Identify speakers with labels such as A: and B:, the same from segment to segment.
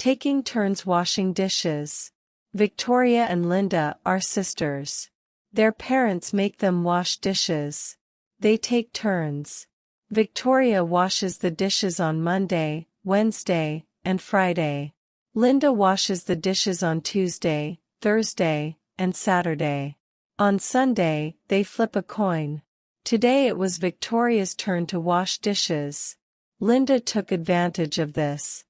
A: Taking turns washing dishes. Victoria and Linda are sisters. Their parents make them wash dishes. They take turns. Victoria washes the dishes on Monday, Wednesday, and Friday. Linda washes the dishes on Tuesday, Thursday, and Saturday. On Sunday, they flip a coin. Today it was Victoria's turn to wash dishes. Linda took advantage of this.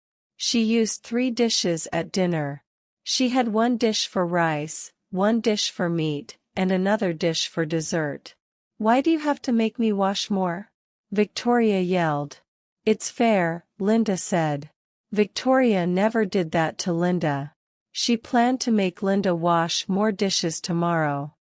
A: She used 3 dishes at dinner. She had 1 dish for rice, 1 dish for meat, and another dish for dessert. "Why do you have to make me wash more?" Victoria yelled. "It's fair," Linda said. Victoria never did that to Linda. She planned to make Linda wash more dishes tomorrow.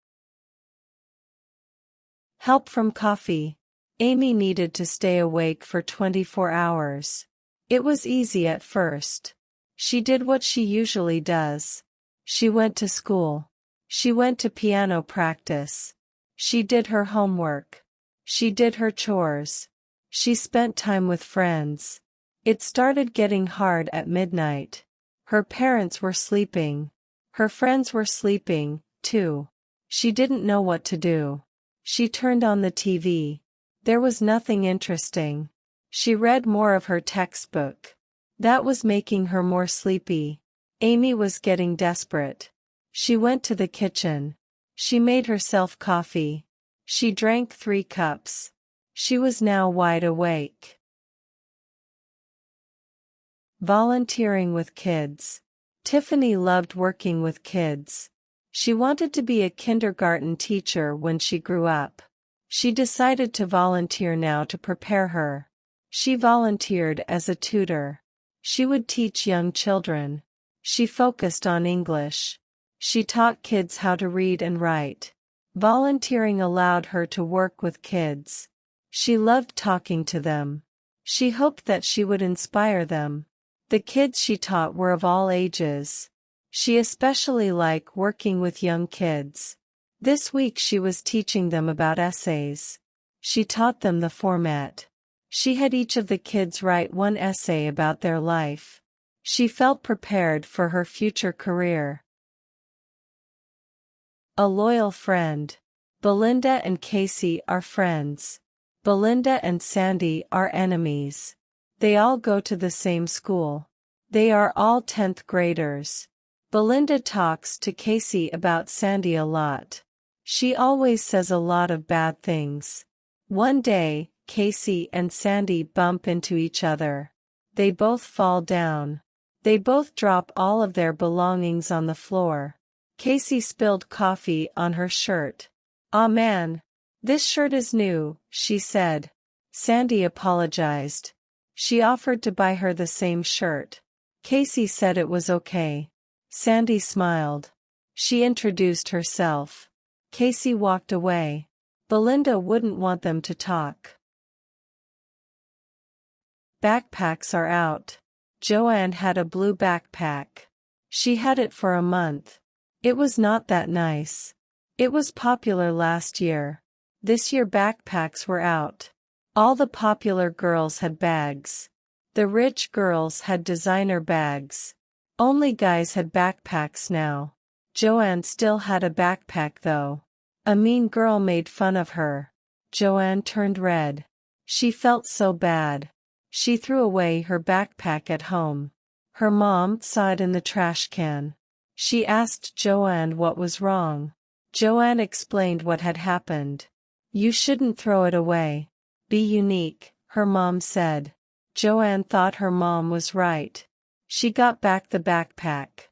A: Help from coffee. Amy needed to stay awake for 24 hours. It was easy at first. She did what she usually does. She went to school. She went to piano practice. She did her homework. She did her chores. She spent time with friends. It started getting hard at midnight. Her parents were sleeping. Her friends were sleeping, too. She didn't know what to do. She turned on the TV. There was nothing interesting. She read more of her textbook. That was making her more sleepy. Amy was getting desperate. She went to the kitchen. She made herself coffee. She drank 3 cups. She was now wide awake. Volunteering with kids. Tiffany loved working with kids. She wanted to be a kindergarten teacher when she grew up. She decided to volunteer now to prepare her. She volunteered as a tutor. She would teach young children. She focused on English. She taught kids how to read and write. Volunteering allowed her to work with kids. She loved talking to them. She hoped that she would inspire them. The kids she taught were of all ages. She especially liked working with young kids. This week she was teaching them about essays. She taught them the format. She had each of the kids write 1 essay about their life. She felt prepared for her future career. A loyal friend. Belinda and Casey are friends. Belinda and Sandy are enemies. They all go to the same school. They are all 10th graders. Belinda talks to Casey about Sandy a lot. She always says a lot of bad things. One day, Casey and Sandy bump into each other. They both fall down. They both drop all of their belongings on the floor. Casey spilled coffee on her shirt. "Aw man. This shirt is new," she said. Sandy apologized. She offered to buy her the same shirt. Casey said it was okay. Sandy smiled. She introduced herself. Casey walked away. Belinda wouldn't want them to talk. Backpacks are out. Joanne had a blue backpack. She had it for a month. It was not that nice. It was popular last year. This year backpacks were out. All the popular girls had bags. The rich girls had designer bags. Only guys had backpacks now. Joanne still had a backpack though. A mean girl made fun of her. Joanne turned red. She felt so bad. She threw away her backpack at home. Her mom saw it in the trash can. She asked Joanne what was wrong. Joanne explained what had happened. "You shouldn't throw it away. Be unique," her mom said. Joanne thought her mom was right. She got back the backpack.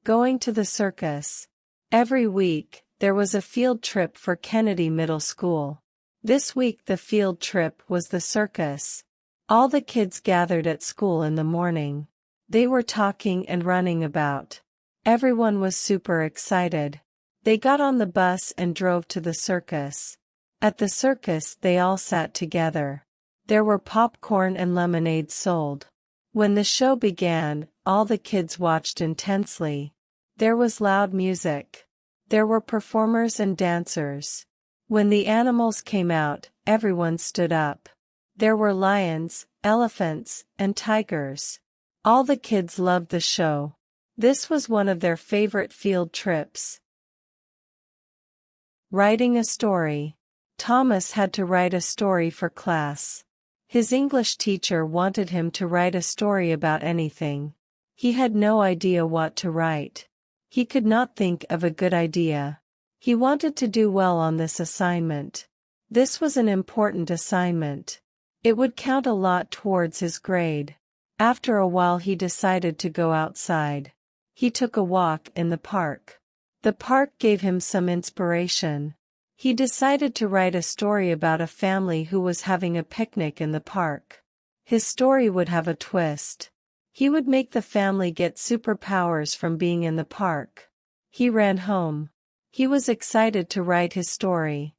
A: Going to the circus. Every week, there was a field trip for Kennedy Middle School. This week the field trip was the circus. All the kids gathered at school in the morning. They were talking and running about. Everyone was super excited. They got on the bus and drove to the circus. At the circus they all sat together. There were popcorn and lemonade sold. When the show began, all the kids watched intensely. There was loud music. There were performers and dancers. When the animals came out, everyone stood up. There were lions, elephants, and tigers. All the kids loved the show. This was one of their favorite field trips. Writing a story. Thomas had to write a story for class. His English teacher wanted him to write a story about anything. He had no idea what to write. He could not think of a good idea. He wanted to do well on this assignment. This was an important assignment. It would count a lot towards his grade. After a while he decided to go outside. He took a walk in the park. The park gave him some inspiration. He decided to write a story about a family who was having a picnic in the park. His story would have a twist. He would make the family get superpowers from being in the park. He ran home. He was excited to write his story.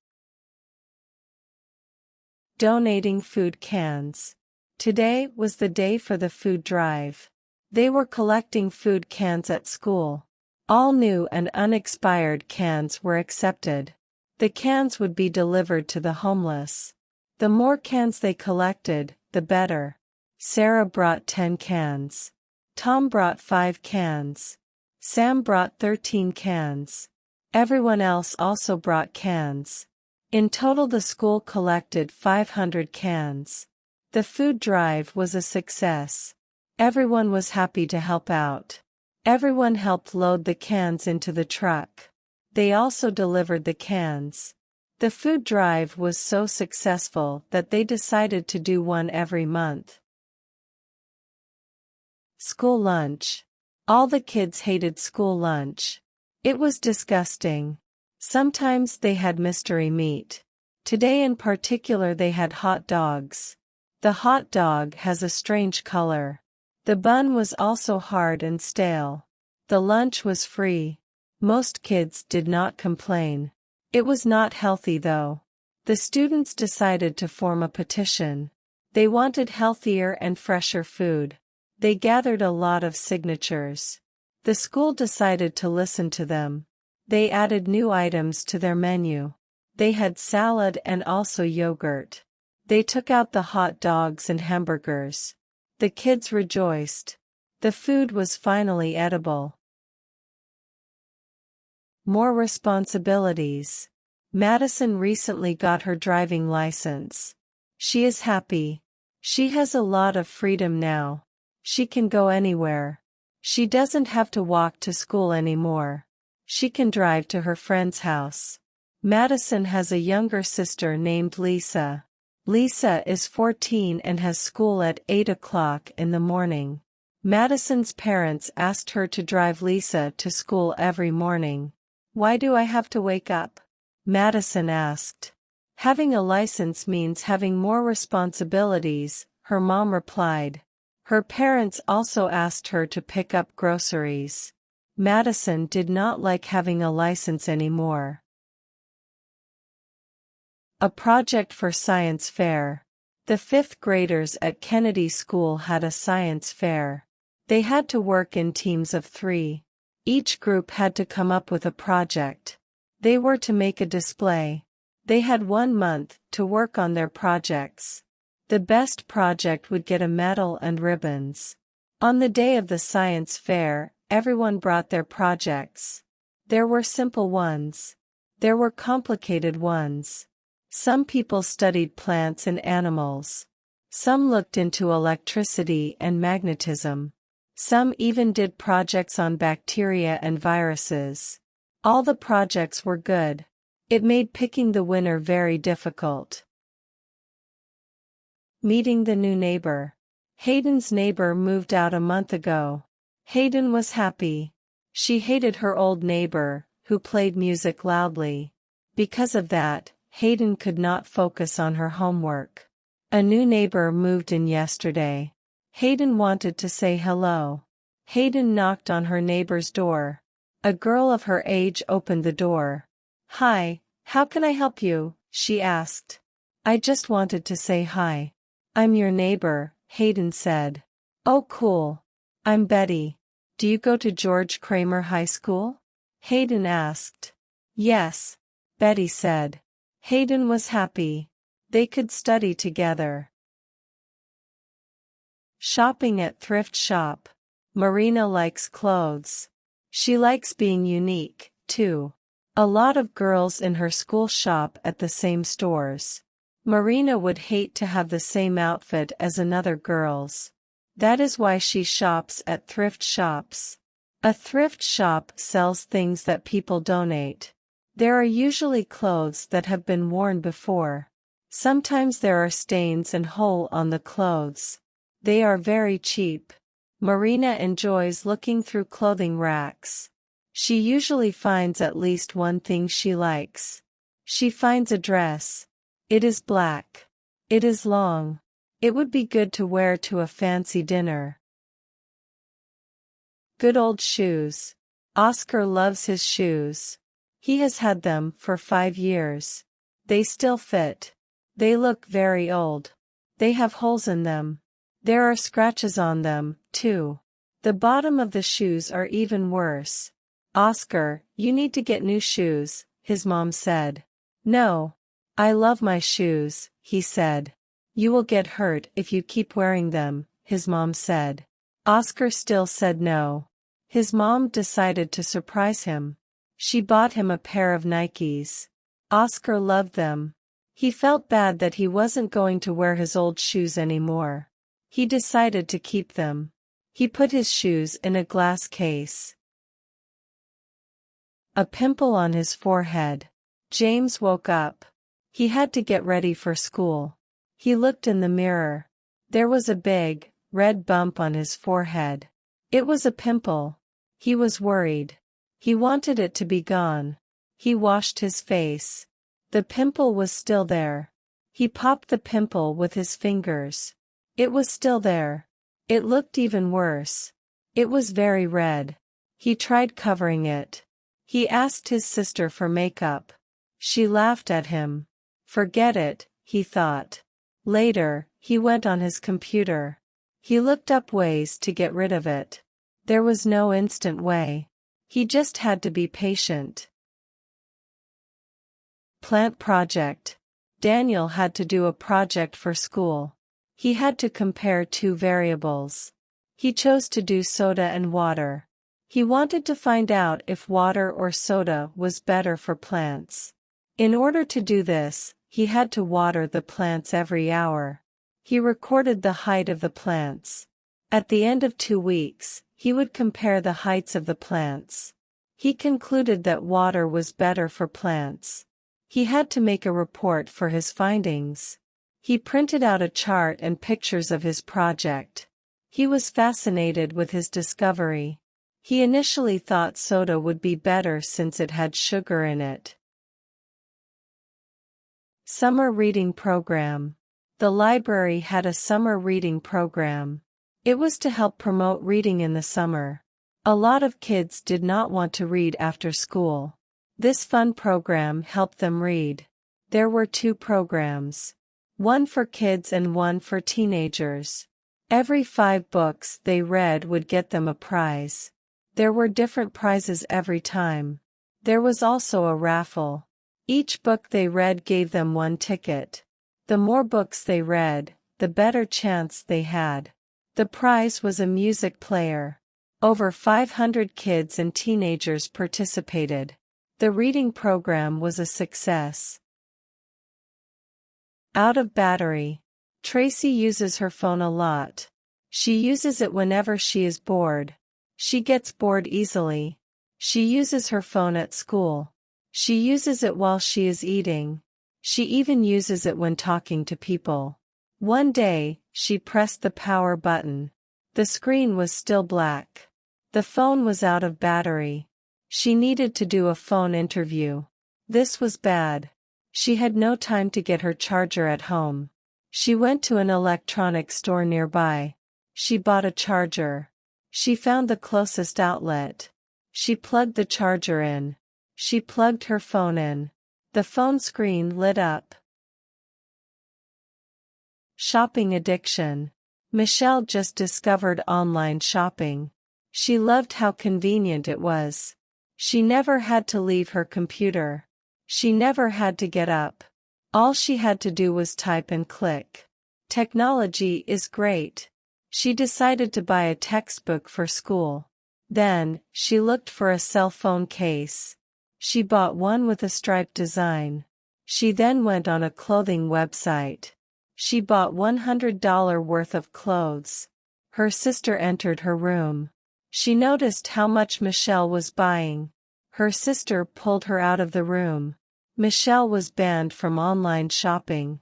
A: Donating food cans. Today was the day for the food drive. They were collecting food cans at school. All new and unexpired cans were accepted. The cans would be delivered to the homeless. The more cans they collected, the better. Sarah brought 10 cans. Tom brought 5 cans. Sam brought 13 cans. Everyone else also brought cans. In total the school collected 500 cans. The food drive was a success. Everyone was happy to help out. Everyone helped load the cans into the truck. They also delivered the cans. The food drive was so successful that they decided to do one every month. School lunch. All the kids hated school lunch. It was disgusting. Sometimes they had mystery meat. Today in particular they had hot dogs. The hot dog has a strange color. The bun was also hard and stale. The lunch was free. Most kids did not complain. It was not healthy though. The students decided to form a petition. They wanted healthier and fresher food. They gathered a lot of signatures. The school decided to listen to them. They added new items to their menu. They had salad and also yogurt. They took out the hot dogs and hamburgers. The kids rejoiced. The food was finally edible. More responsibilities. Madison recently got her driving license. She is happy. She has a lot of freedom now. She can go anywhere. She doesn't have to walk to school anymore. She can drive to her friend's house. Madison has a younger sister named Lisa. Lisa is 14 and has school at 8 o'clock in the morning. Madison's parents asked her to drive Lisa to school every morning. "Why do I have to wake up?" Madison asked. "Having a license means having more responsibilities," her mom replied. Her parents also asked her to pick up groceries. Madison did not like having a license anymore. A project for science fair. The 5th graders at Kennedy School had a science fair. They had to work in teams of 3. Each group had to come up with a project. They were to make a display. They had 1 month to work on their projects. The best project would get a medal and ribbons. On the day of the science fair, everyone brought their projects. There were simple ones. There were complicated ones. Some people studied plants and animals. Some looked into electricity and magnetism. Some even did projects on bacteria and viruses. All the projects were good. It made picking the winner very difficult. Meeting the new neighbor. Hayden's neighbor moved out a month ago. Hayden was happy. She hated her old neighbor, who played music loudly. Because of that, Hayden could not focus on her homework. A new neighbor moved in yesterday. Hayden wanted to say hello. Hayden knocked on her neighbor's door. A girl of her age opened the door. "Hi, how can I help you?" she asked. "I just wanted to say hi. I'm your neighbor," Hayden said. "Oh cool. I'm Betty. Do you go to George Kramer High School?" Hayden asked. "Yes," Betty said. Hayden was happy. They could study together. Shopping at thrift shop. Marina likes clothes. She likes being unique, too. A lot of girls in her school shop at the same stores. Marina would hate to have the same outfit as another girl's. That is why she shops at thrift shops. A thrift shop sells things that people donate. There are usually clothes that have been worn before. Sometimes there are stains and hole on the clothes. They are very cheap. Marina enjoys looking through clothing racks. She usually finds at least one thing she likes. She finds a dress. It is black. It is long. It would be good to wear to a fancy dinner. Good old shoes. Oscar loves his shoes. He has had them for 5 years. They still fit. They look very old. They have holes in them. There are scratches on them, too. The bottom of the shoes are even worse. Oscar, you need to get new shoes, his mom said. No. I love my shoes, he said. You will get hurt if you keep wearing them, his mom said. Oscar still said no. His mom decided to surprise him. She bought him a pair of Nikes. Oscar loved them. He felt bad that he wasn't going to wear his old shoes anymore. He decided to keep them. He put his shoes in a glass case. A pimple on his forehead. James woke up. He had to get ready for school. He looked in the mirror. There was a big, red bump on his forehead. It was a pimple. He was worried. He wanted it to be gone. He washed his face. The pimple was still there. He popped the pimple with his fingers. It was still there. It looked even worse. It was very red. He tried covering it. He asked his sister for makeup. She laughed at him. Forget it, he thought. Later, he went on his computer. He looked up ways to get rid of it. There was no instant way. He just had to be patient. Plant project. Daniel had to do a project for school. He had to compare 2 variables. He chose to do soda and water. He wanted to find out if water or soda was better for plants. In order to do this, he had to water the plants every hour. He recorded the height of the plants. At the end of 2 weeks, he would compare the heights of the plants. He concluded that water was better for plants. He had to make a report for his findings. He printed out a chart and pictures of his project. He was fascinated with his discovery. He initially thought soda would be better since it had sugar in it. Summer reading program. The library had a summer reading program. It was to help promote reading in the summer. A lot of kids did not want to read after school. This fun program helped them read. There were 2 programs. One for kids and one for teenagers. Every 5 books they read would get them a prize. There were different prizes every time. There was also a raffle. Each book they read gave them 1 ticket. The more books they read, the better chance they had. The prize was a music player. Over 500 kids and teenagers participated. The reading program was a success. Out of battery. Tracy uses her phone a lot. She uses it whenever she is bored. She gets bored easily. She uses her phone at school. She uses it while she is eating. She even uses it when talking to people. One day, she pressed the power button. The screen was still black. The phone was out of battery. She needed to do a phone interview. This was bad. She had no time to get her charger at home. She went to an electronics store nearby. She bought a charger. She found the closest outlet. She plugged the charger in. She plugged her phone in. The phone screen lit up. Shopping addiction. Michelle just discovered online shopping. She loved how convenient it was. She never had to leave her computer. She never had to get up. All she had to do was type and click. Technology is great. She decided to buy a textbook for school. Then, she looked for a cell phone case. She bought one with a striped design. She then went on a clothing website. She bought $100 worth of clothes. Her sister entered her room. She noticed how much Michelle was buying. Her sister pulled her out of the room. Michelle was banned from online shopping.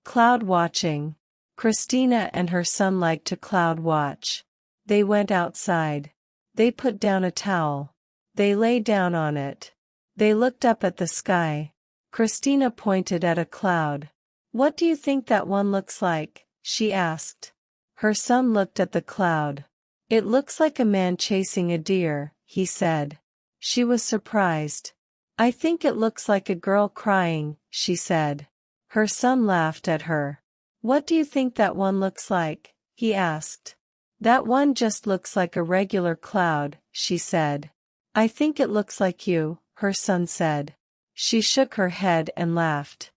A: Cloud watching. Christina and her son liked to cloud watch. They went outside. They put down a towel. They lay down on it. They looked up at the sky. Christina pointed at a cloud. "What do you think that one looks like?" she asked. Her son looked at the cloud. "It looks like a man chasing a deer," he said. She was surprised. "I think it looks like a girl crying," she said. Her son laughed at her. "What do you think that one looks like?" he asked. "That one just looks like a regular cloud," she said. "I think it looks like you," her son said. She shook her head and laughed.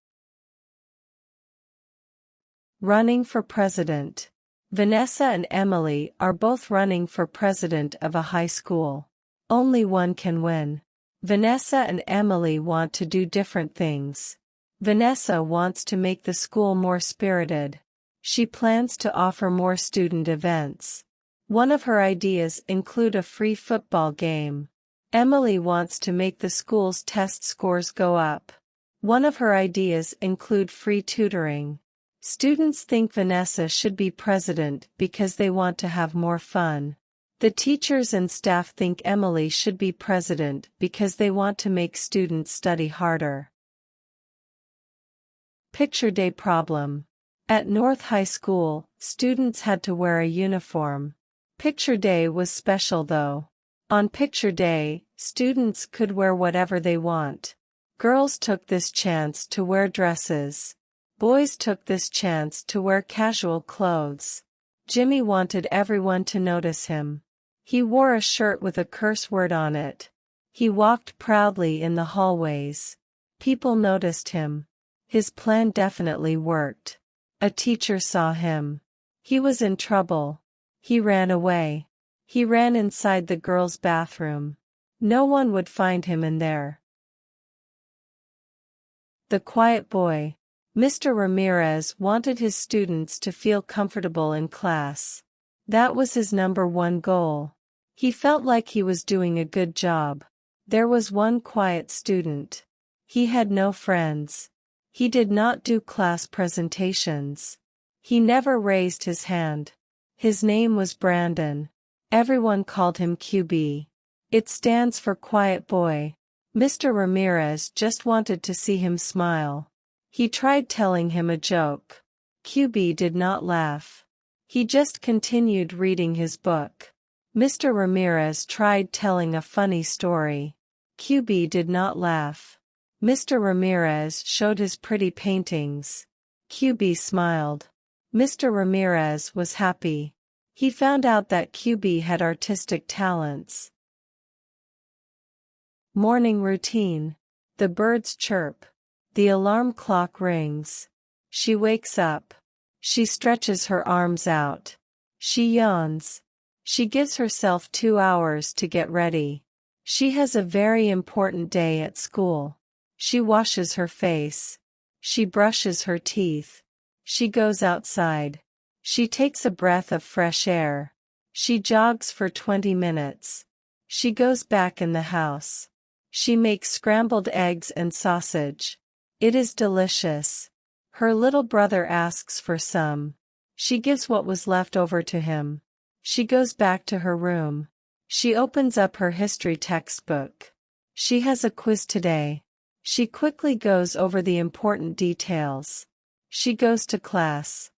A: Running for president. Vanessa and Emily are both running for president of a high school. Only one can win. Vanessa and Emily want to do different things. Vanessa wants to make the school more spirited. She plans to offer more student events. One of her ideas include a free football game. Emily wants to make the school's test scores go up. One of her ideas include free tutoring. Students think Vanessa should be president because they want to have more fun. The teachers and staff think Emily should be president because they want to make students study harder. Picture Day problem. At North High School, students had to wear a uniform. Picture Day was special though. On Picture Day, students could wear whatever they want. Girls took this chance to wear dresses. Boys took this chance to wear casual clothes. Jimmy wanted everyone to notice him. He wore a shirt with a curse word on it. He walked proudly in the hallways. People noticed him. His plan definitely worked. A teacher saw him. He was in trouble. He ran away. He ran inside the girls' bathroom. No one would find him in there. The quiet boy. Mr. Ramirez wanted his students to feel comfortable in class. That was his #1 goal. He felt like he was doing a good job. There was one quiet student. He had no friends. He did not do class presentations. He never raised his hand. His name was Brandon. Everyone called him QB. It stands for Quiet Boy. Mr. Ramirez just wanted to see him smile. He tried telling him a joke. QB did not laugh. He just continued reading his book. Mr. Ramirez tried telling a funny story. QB did not laugh. Mr. Ramirez showed his pretty paintings. QB smiled. Mr. Ramirez was happy. He found out that QB had artistic talents. Morning routine. The birds chirp. The alarm clock rings. She wakes up. She stretches her arms out. She yawns. She gives herself 2 hours to get ready. She has a very important day at school. She washes her face. She brushes her teeth. She goes outside. She takes a breath of fresh air. She jogs for 20 minutes. She goes back in the house. She makes scrambled eggs and sausage. It is delicious. Her little brother asks for some. She gives what was left over to him. She goes back to her room. She opens up her history textbook. She has a quiz today. She quickly goes over the important details. She goes to class.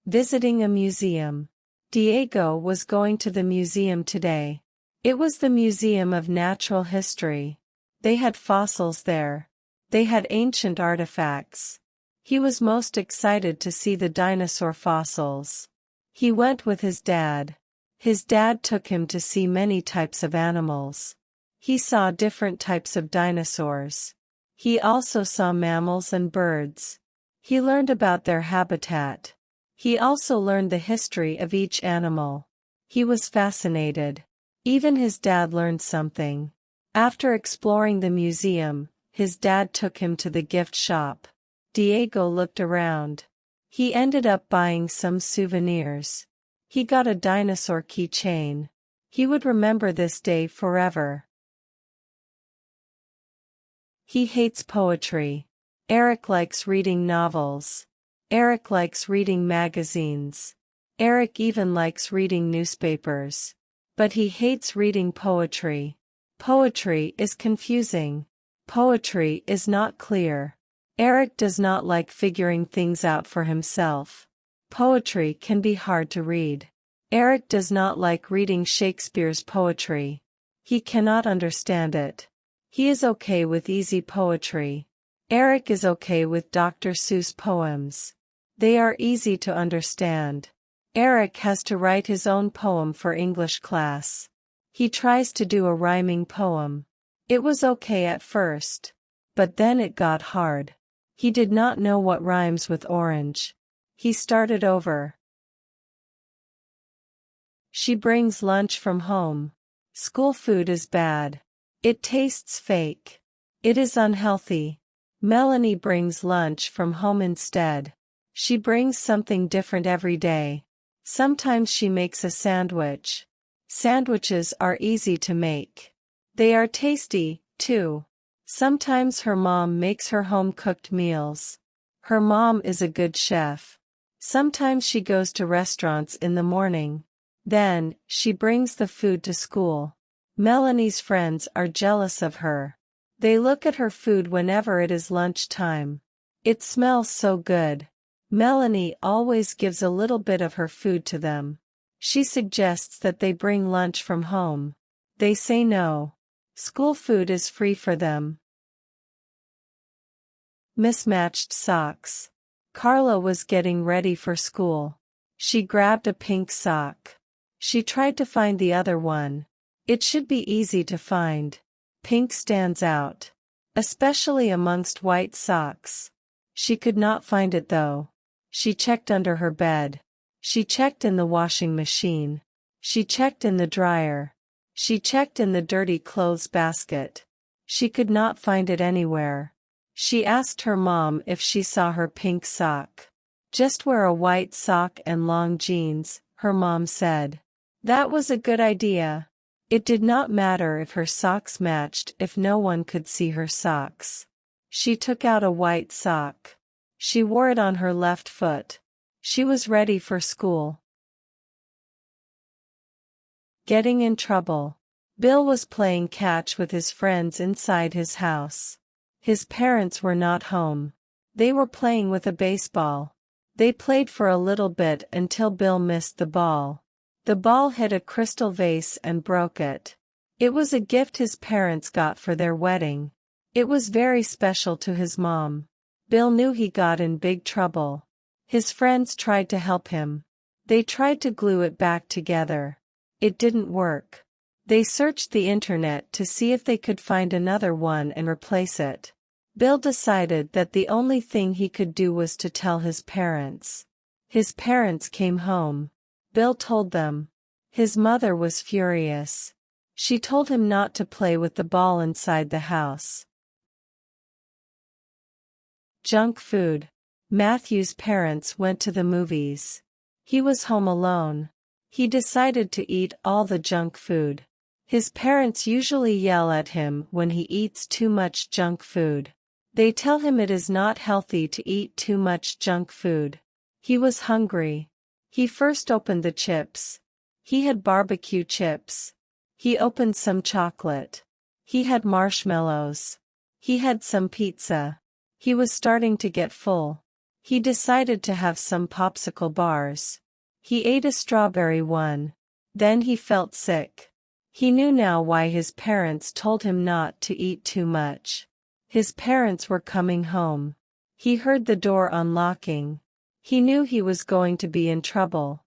A: Visiting a museum. Diego was going to the museum today. It was the Museum of Natural History. They had fossils there. They had ancient artifacts. He was most excited to see the dinosaur fossils. He went with his dad. His dad took him to see many types of animals. He saw different types of dinosaurs. He also saw mammals and birds. He learned about their habitat. He also learned the history of each animal. He was fascinated. Even his dad learned something. After exploring the museum, his dad took him to the gift shop. Diego looked around. He ended up buying some souvenirs. He got a dinosaur keychain. He would remember this day forever. He hates poetry. Eric likes reading novels. Eric likes reading magazines. Eric even likes reading newspapers. But he hates reading poetry. Poetry is confusing. Poetry is not clear. Eric does not like figuring things out for himself. Poetry can be hard to read. Eric does not like reading Shakespeare's poetry. He cannot understand it. He is okay with easy poetry. Eric is okay with Dr. Seuss poems. They are easy to understand. Eric has to write his own poem for English class. He tries to do a rhyming poem. It was okay at first. But then it got hard. He did not know what rhymes with orange. He started over. She brings lunch from home. School food is bad. It tastes fake. It is unhealthy. Melanie brings lunch from home instead. She brings something different every day. Sometimes she makes a sandwich. Sandwiches are easy to make. They are tasty, too. Sometimes her mom makes her home-cooked meals. Her mom is a good chef. Sometimes she goes to restaurants in the morning. Then, she brings the food to school. Melanie's friends are jealous of her. They look at her food whenever it is lunchtime. It smells so good. Melanie always gives a little bit of her food to them. She suggests that they bring lunch from home. They say no. School food is free for them. Mismatched socks. Carla was getting ready for school. She grabbed a pink sock. She tried to find the other one. It should be easy to find. Pink stands out. Especially amongst white socks. She could not find it though. She checked under her bed. She checked in the washing machine. She checked in the dryer. She checked in the dirty clothes basket. She could not find it anywhere. She asked her mom if she saw her pink sock. Just wear a white sock and long jeans, her mom said. That was a good idea. It did not matter if her socks matched if no one could see her socks. She took out a white sock. She wore it on her left foot. She was ready for school. Getting in trouble. Bill was playing catch with his friends inside his house. His parents were not home. They were playing with a baseball. They played for a little bit until Bill missed the ball. The ball hit a crystal vase and broke it. It was a gift his parents got for their wedding. It was very special to his mom. Bill knew he got in big trouble. His friends tried to help him. They tried to glue it back together. It didn't work. They searched the internet to see if they could find another one and replace it. Bill decided that the only thing he could do was to tell his parents. His parents came home. Bill told them. His mother was furious. She told him not to play with the ball inside the house. Junk food. Matthew's parents went to the movies. He was home alone. He decided to eat all the junk food. His parents usually yell at him when he eats too much junk food. They tell him it is not healthy to eat too much junk food. He was hungry. He first opened the chips. He had barbecue chips. He opened some chocolate. He had marshmallows. He had some pizza. He was starting to get full. He decided to have some popsicle bars. He ate a strawberry one. Then he felt sick. He knew now why his parents told him not to eat too much. His parents were coming home. He heard the door unlocking. He knew he was going to be in trouble.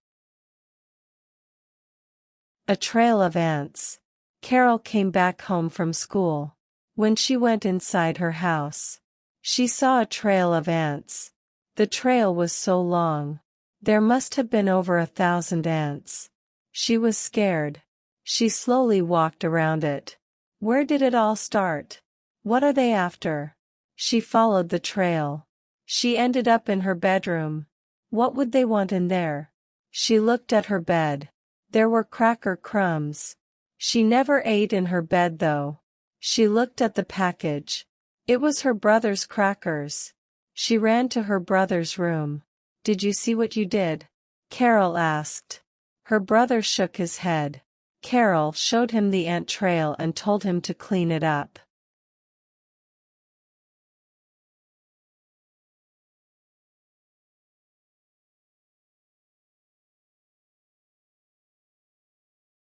A: A trail of ants. Carol came back home from school. When she went inside her house, she saw a trail of ants. The trail was so long. There must have been over 1,000 ants. She was scared. She slowly walked around it. Where did it all start? What are they after? She followed the trail. She ended up in her bedroom. What would they want in there? She looked at her bed. There were cracker crumbs. She never ate in her bed though. She looked at the package. It was her brother's crackers. She ran to her brother's room. Did you see what you did? Carol asked. Her brother shook his head. Carol showed him the ant trail and told him to clean it up.